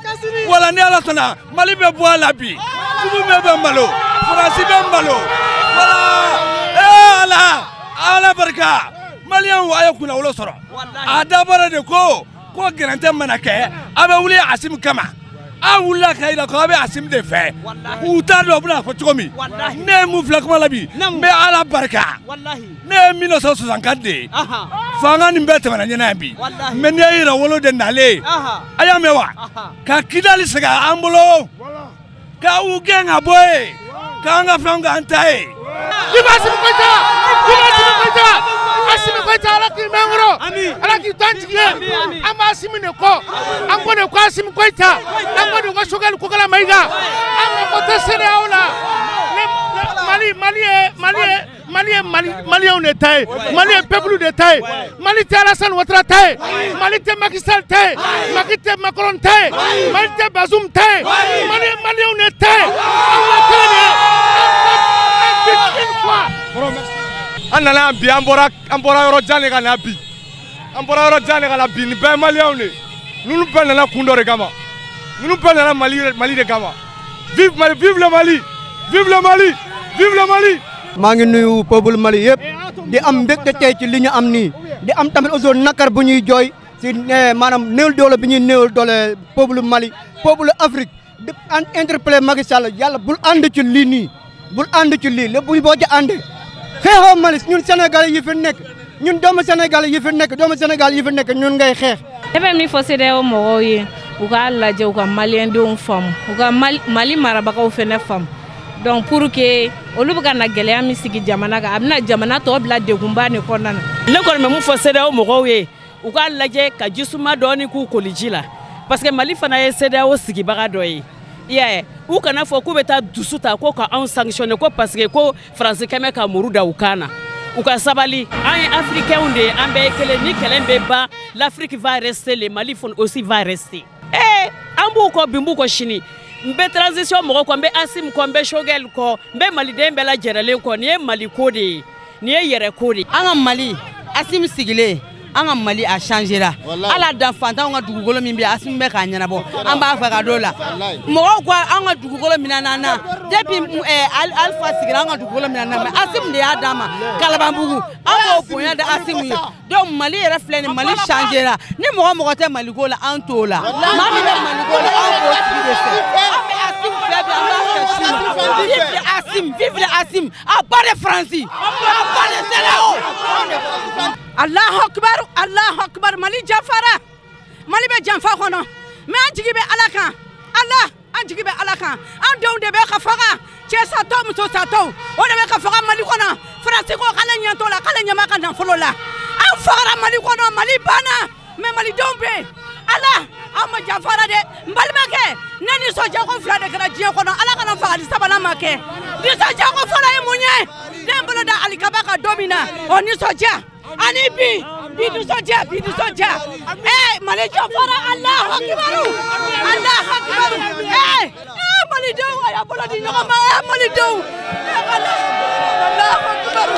wala ni Ala sɔnna Mali bɛ bɔ a la bi tubu bɛ malo Faransi bɛ malo wala Ala barika Maliyɛnw a ye kunnawolo sɔrɔ a dabɔra de ko gɛrɛntɛ mana kɛ a bɛ wuli Asimi kama a wulila ka yira ko a bɛ Asimi de fɛ u t'a dɔn u bɛna fɔ cogo min ne ye mun filɛ kuma la bi n bɛ Ala barika ne ye 1964 de ye fanga nin bɛɛ tɛmɛna ɲɛna yan bi mɛ n'i ye yɛrɛ wolo de nalen a y'a mɛn wa ka Kidali segin an bolo ka u gɛn ka bɔ yen k'an ka fɛnw k'an ta ye. Asimi Goïta Ala k'i mɛn kɔrɔ Ala k'i to an jigi ye an b'a Asimi de kɔ an ko de ko Asimi Goïta an ko de ko Sogɛli Kokala Mayiga an ko tɛ CEDEAO la Mali ye maliyɛnw de ta ye Mali ye peuple de ta ye Mali tɛ Alassane Ouattara ta ye Mali tɛ Macky Sall ta ye Macky tɛ Macron ta ye Mali tɛ Bazoum ta ye Mali ye maliyɛnw de ta ye an ka kelen de ye une fois. An nana bi an bɔra yɔrɔ jan de ka na bi an bɔra yɔrɔ jan de ka na bi nin bɛɛ ye maliyɛnw de ninnu bɛɛ nana kun dɔ de kama ninnu bɛɛ nana Mali de kama vive Mali vive le Mali vive le Mali vive le Mali. maa ngi nuyu peuple Mali yëpp di am mbégte tey ci li ñu am nii di am tamit aussi nakar bu ñuy jooy ci maanaam néew doole bi ñuy néew doole peuple Mali peuple Afrique di interpellé Macky Sall yàlla bul ànd ci lii nii bul ànd ci lii lépp boo ci àndee xeexoo Mali ñun Sénégal yi fi nekk ñun doomu Sénégal yi fi nekk ñun ngay xeex. ne bɛ min fɔ CEDEAO mɔgɔw ye u k'a lajɛ u ka maliyɛndenw faamu u ka Mali marabagaw fɛnɛ faamu donc pour que olu bɛ ka na gɛlɛya min sigi jamana kan a bɛna jamana tɔ bila degunba nin kɔnɔna na. ne kɔni bɛ mun fɔ CEDEAO mɔgɔw ye u k'a lajɛ ka jisuma dɔɔni k'u koli ji la parce que Mali fana ye CEDEAO sigibaga dɔ ye. Yeah, u kana fɔ k'u bɛ taa dusu ta ko ka anw sanctionner ko parce que ko France kɛmɛ ka muru da u kan na u ka sabali an ye africains de ye an bɛɛ ye kelen ni kɛlɛ bɛ ban l'Afrique va rester le Mali aussi va rester an b'u kɔ bi n b'u kɔ sini mbe transition mɔgɔ kɔ, mbe Asim kɔ, mbe Shogel kɔ, mbe maliden bɛɛ lajɛrɛlen kɔ. Ni ye Mali ko de ye, ni ye yɛrɛ ko de ye. An ka Mali, Asim sigilen, an ka Mali a changera. Ala dan fantanw ka dugukolo min bɛ Asim bɛ k'a ɲɛnabɔ. An b'a fɛ ka dɔ la. Mɔgɔw ko an ka dugukolo minɛ na depuis Alpha sigira an ka dugukolo minɛ na mais Asim de y'a d'a ma. Kalabanbugu an b'o bonya da Asim ye. Donc Mali yɛrɛ filɛ ni Mali changera. Ni mɔgɔ tɛ Mali ko la an t'o la. Maa min bɛ Mali ko la an b'o tigi de fɛ. An bɛ Asim fɛ bi an b'a fɛ sini. Vive Asim, vive Asim. A bas de Franci, a bas de CEDEAO. Allahu Akbar, Allahu Akbar. Mali jafara, Mali bɛ janfa kɔnɔ, mais an jigi bɛ Ala kan. Allah, an jigi bɛ Ala kan. An denw de bɛ ka faga, cɛ satɔ muso satɔ, o de bɛ ka faga Mali kɔnɔ. Faransi ko k'ale ɲɛ t'o la, k'ale ɲɛ ma ka nafolo la. An fagara Mali kɔnɔ, Mali banna, mais Malidenw bɛ yen. Allah, an ma jafara dɛ. N balimakɛ, ne nisɔndiya ko 2 de kɛra diɲɛ kɔnɔ, Ala kana fagali 3nan ma kɛ. Nisɔndiya ko fɔlɔ ye mun ye? Den bolo da alikaba ka don min na, o nisɔndiya. Ani bi nisɔndiya, bi nisɔndiya. Mali jafara, Allahu Akbar, Allahu Akbar. Malidenw a y'a bolo di ɲɔgɔn ma, Malidenw. Allahu Akbar.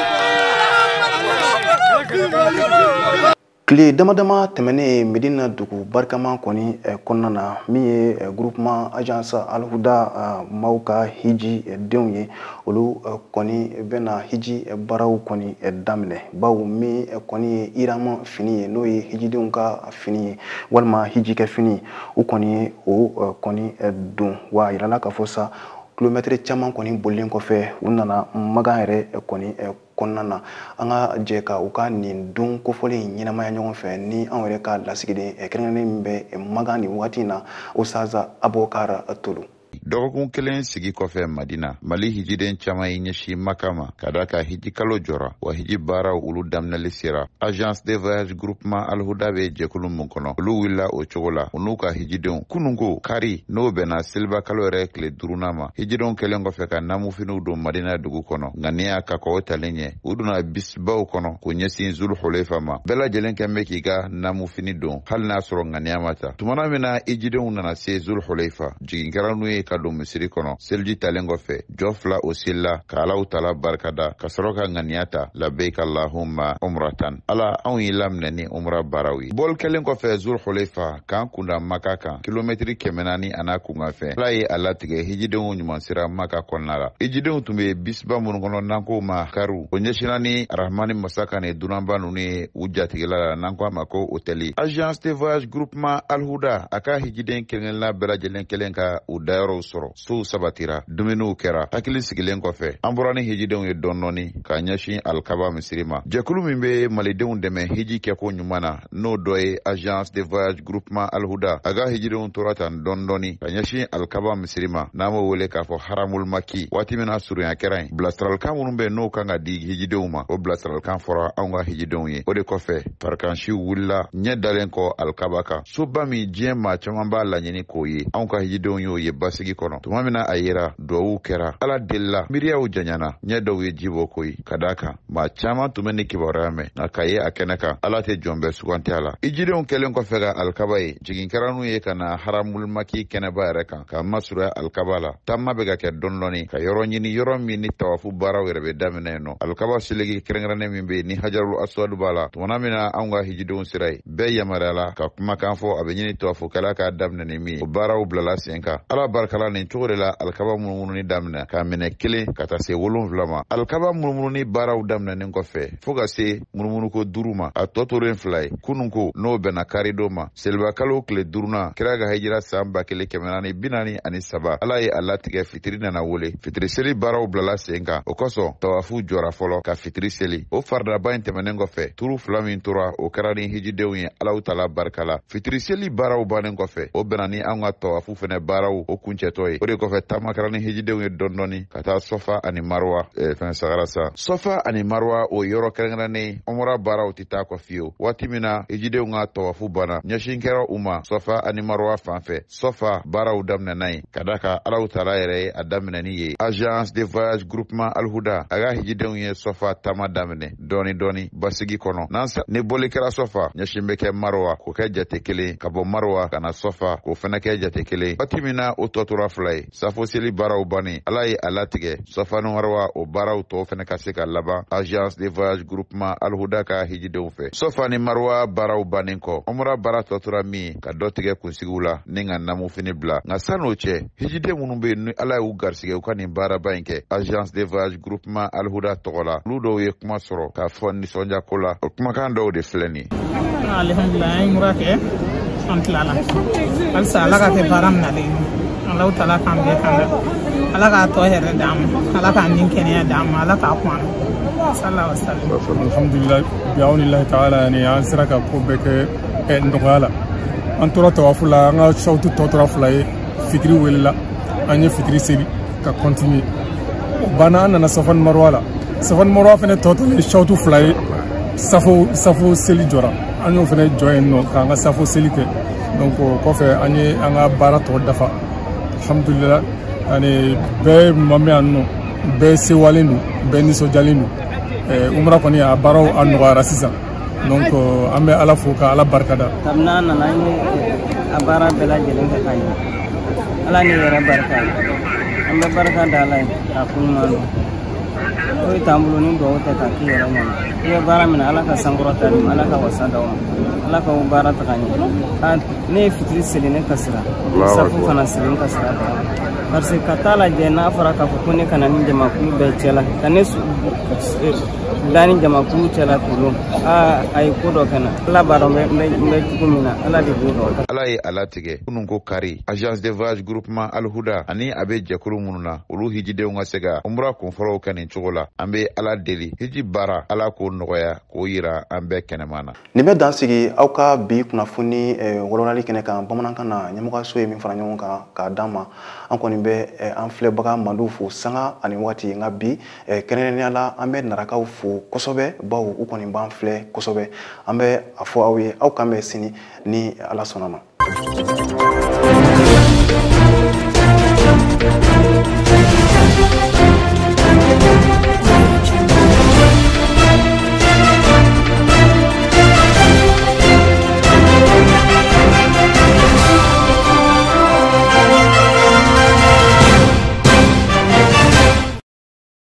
Tile damadama tɛmɛnen Medina dugu barikama kɔni kɔnɔna na min ye groupement agence Al-Huda maaw ka hiji denw ye olu kɔni bɛna hiji baaraw kɔni daminɛ bawo min kɔni ye Irama fini ye n'o ye hijidenw ka fini ye walima hiji kɛ fini u kɔni o kɔni don wa yirala ka fɔ sa kilomètre caman kɔni bolilen kɔfɛ u nana Magan yɛrɛ kɔni kɔnɔna na an ka jɛ ka u ka nin don kofɔlen ɲɛnamaya ɲɔgɔn fɛ ni an yɛrɛ ka lasigiden kɛrɛnkɛrɛnnen min bɛ Magan nin waati in na Osaza Abokar Tolo. Dɔgɔkun kelen sigi kɔfɛ Madina, Mali hijiden caman ye ɲɛsin Maka ma ka da ka hiji kalo jɔra wa hiji baaraw olu daminɛli sera. Agence de voyage groupement Al-Huda bɛ jɛkulu mun kɔnɔ olu wulila o cogo la u n'u ka hijidenw kununko kari n'o bɛnna seliba kalo yɛrɛ tile 5nan ma. Hijidenw kɛlen kɔfɛ ka namufiniw don Madina dugu kɔnɔ nka n'i y'a ka kɔgɔ talen ɲɛ u donna bisbaw kɔnɔ k'u ɲɛsin Zulhulefa ma. Bɛɛ lajɛlen kɛn bɛ k'i ka namufini don hali n'a sɔrɔ ŋaniya ma ta. Tumana min na hijidenw nana se Zulhulefa jigin kɛra n'u ye ka don misiri kɔnɔ seliji talen kɔfɛ jɔ 2 o selila ka Alaw tala barikada ka sɔrɔ ka ŋaniya ta labɛik Allahumma umratan. Ala anw y'i laminɛ ni umra baaraw ye. Bɔli kɛlen kɔfɛ Zulhulefa k'an kunda Maka kan kilomɛtiri 400 a n'a kunkanfɛ. Ala ye a latigɛ hijidenw ɲuman sira Maka kɔnɔna la. Hijidenw tun bɛ bisba minnu kɔnɔ n'an ko ma karu o ɲɛsinna ni Arahmani Masaka ni dunanba ninnu ye u jatigila la n'an ko a ma ko hôtel. Agence de voyage groupement Al-Huda a ka hijiden kelen-kelenna bɛɛ lajɛlen kelen ka u dayɔrɔw sɔrɔ. Sow sabatira dumuniw kɛra hakili sigilen kɔfɛ an bɔra ni hijidenw ye dɔɔni ka ɲɛsin Alikaba misiri ma. Jɛkulu min bɛ malidenw dɛmɛ hiji kɛko ɲuman na n'o dɔ ye agence de voyage groupement Al-Huda a ka hijidenw tora tan dɔɔni ka ɲɛsin Alikaba misiri ma n'an b'o wele k'a fɔ Haramul Maki waati min na surunya kɛra yen. Bilasiralikan minnu bɛ n'o kan ka di hijidenw ma o bilasiralikan fɔra anw ka hijidenw ye. O de kɔfɛ farikansiw wulila ɲɛ dalen kɔ Alikaba kan. Soba min diɲɛ maa caman b'a laɲini k'o ye anw ka hijidenw y'o ye basigi kɔnɔ. Tuma min na a yera duwawu kɛra Ala delila miiriyaw janyana ɲɛ dɔw ye jibo koyi ka da kan maa caman tun bɛ ni kibaruya mɛn nka ka ye a kɛnɛ kan Ala tɛ jɔn bɛɛ suganti a la. Hijidenw kɛlen kɔfɛ ka Alikaba ye jigin kɛra n'u ye ka na Haramul Maki kɛnɛba yɛrɛ kan ka masurunya Alikaba la. Taama bɛ ka kɛ dɔɔni ka yɔrɔ ɲini yɔrɔ min ni tawafu baaraw yɛrɛ bɛ daminɛ yen nɔ. Alikaba selegi kɛrɛnkɛrɛnnen min bɛ yen ni Hajarul Aswad b'a la tumana min na anw ka hijidenw sira ye bɛɛ yamaruyala ka kumakan fɔ a bɛ ɲini tawafukɛla k'a daminɛ ni min ye o baaraw bilala sen kan. Ala barikala nin cogo de la Alikaba munumuni daminɛ k'a minɛ 1 ka taa se 7 ma. Alikaba munumuni baaraw daminɛnen kɔfɛ fo ka se munumunuko 5 ma a tɔ toren 2 ye kununko n'o bɛnna karido ma seliba kalo tile 5nan kira ka hijira san 1443 Ala ye a latigɛ fitiri nana wele fitiri seli baaraw bilala sen kan o kosɔn tawafu jɔra fɔlɔ ka fitiri seli o faridaba in tɛmɛnen kɔfɛ turu 2 min tora o kɛra ni hijidenw ye Alaw tala barikala. Fitiri seli baaraw bannen kɔfɛ o bɛnna ni an ka tawafu fɛnɛ baaraw o kuncɛtɔ ye. O de kɔfɛ taama kɛra ni hijidenw ye dɔɔni ka taa Sɔfa ani Marwa fɛn sagara sa. Sɔfa ani Marwa o yɔrɔ kɛrɛnkɛrɛnnen umra baaraw tɛ taa kɔ fiyewu. Waati min na hijidenw ka tawafu banna ɲɛsin kɛra u ma Sɔfa ani Marwa fanfɛ. Sɔfa baaraw daminɛna yen ka da kan Alaw taala yɛrɛ ye a daminɛni ye. Agence de voyage groupement Al-Huda a ka hijidenw ye Sɔfa taama daminɛ dɔɔni basigi kɔnɔ. Ni boli kɛra Sɔfa ɲɛsin bɛ kɛ Marwa k'o kɛ jate kelen ka bɔ Marwa ka na Sɔfa k'o fɛnɛ kɛ jate kelen. Waati min na o tɔ tora bɔra fila ye safo seli baaraw bannen ala ye a latigɛ sɔfani warawa o baaraw tɔw fɛnɛ ka se ka laban agence de voyage groupement alhuda ka hijidenw fɛ sɔfani marwa baaraw bannen kɔ umra baara tɔ tora min ka dɔ tigɛ kunsigiw la ni ka namu fini bila nka san'o cɛ hijiden minnu bɛ yen ni ala y'u garisɛgɛ u ka nin baaraba in kɛ agence de voyage groupement alhuda tɔgɔ la olu dɔw ye kuma sɔrɔ k'a fɔ nisɔndiyako la o kumakan dɔw de filɛ nin ye alhamdulilayi an ye mura kɛ an tilala halisa ala ka kɛ baara minalen ala taala k'an bɛɛ kan dɛ ala k'a tɔ hɛrɛ d'an ma ala k'a nin kɛnɛya d'an ma ala k'a kun sallallahu alaihi wasallam alhamdulilayi bi'awnillahi taala yani an sera ka ko bɛɛ kɛ nɔgɔya la an tora tawafu la an ka shawtu tɔ tora fila ye fitiri welela an ye fitiri seli ka continuer banna an nana safan marwa la safan marwa fɛnɛ tɔ tora shawtu fila ye safo seli jɔra an y'o fɛnɛ jɔ yen nɔ k'an ka safo seli kɛ donc o kɔfɛ an ye an ka baara tɔ dafa alhamdulillah ani bɛɛ ma min yan nɔ bɛɛ sewalen don bɛɛ nisɔndiyalen don umra kɔni a baaraw a nɔgɔyara sisan donc an bɛ ala fo ka ala barikada kabini an nana an ye a baara bɛɛ lajɛlen kɛ ka ɲɛ ala ni yɛrɛ barika an bɛ barika da ala ye k'a kun ɲuman don foyi t'an bolo ni dugawu tɛ k'a k'i yɛrɛ ɲɛna i ye baara minɛ ala ka sankɔrɔta di ala ka wasa d'aw ma ala ka o baara taga ɲɛ ne ye fitiri seli ne kasira safu fana seli ne kasira parce que ka taa lajɛ n'a fɔra k'a fɔ ko ne kana ni jamakulu bɛɛ cɛla ka ne da ni jamakulu cɛla tulon a ye ko dɔ kɛ na ala b'a dɔn n bɛ cogo min na ala de b'o dɔn ala ye ala tigɛ kunun ko kari agence de voyage groupement alhuda ani a bɛ jɛkulu minnu na olu hijidenw ka se ka umra kunfɔlɔw kɛ nin cogo la an bɛ ala deli hiji baara ala k'o nɔgɔya k'o yira an bɛɛ kɛnɛma na nin bɛ dansigi aw ka bi kunnafoni wɔlɔnali kɛnɛ kan bamanankan na ɲɛmɔgɔso ye min fara ɲɔgɔn kan k'a d'an ma an kɔni bɛ an filɛbaga mandiw fo sanga ani waati nka bi kɛrɛnkɛrɛnnenya la an bɛ narakaw fo kosɛbɛ bawo u kɔni b'an filɛ kosɛbɛ an bɛ a fɔ aw ye aw kan bɛ sini ni ala sɔnna ma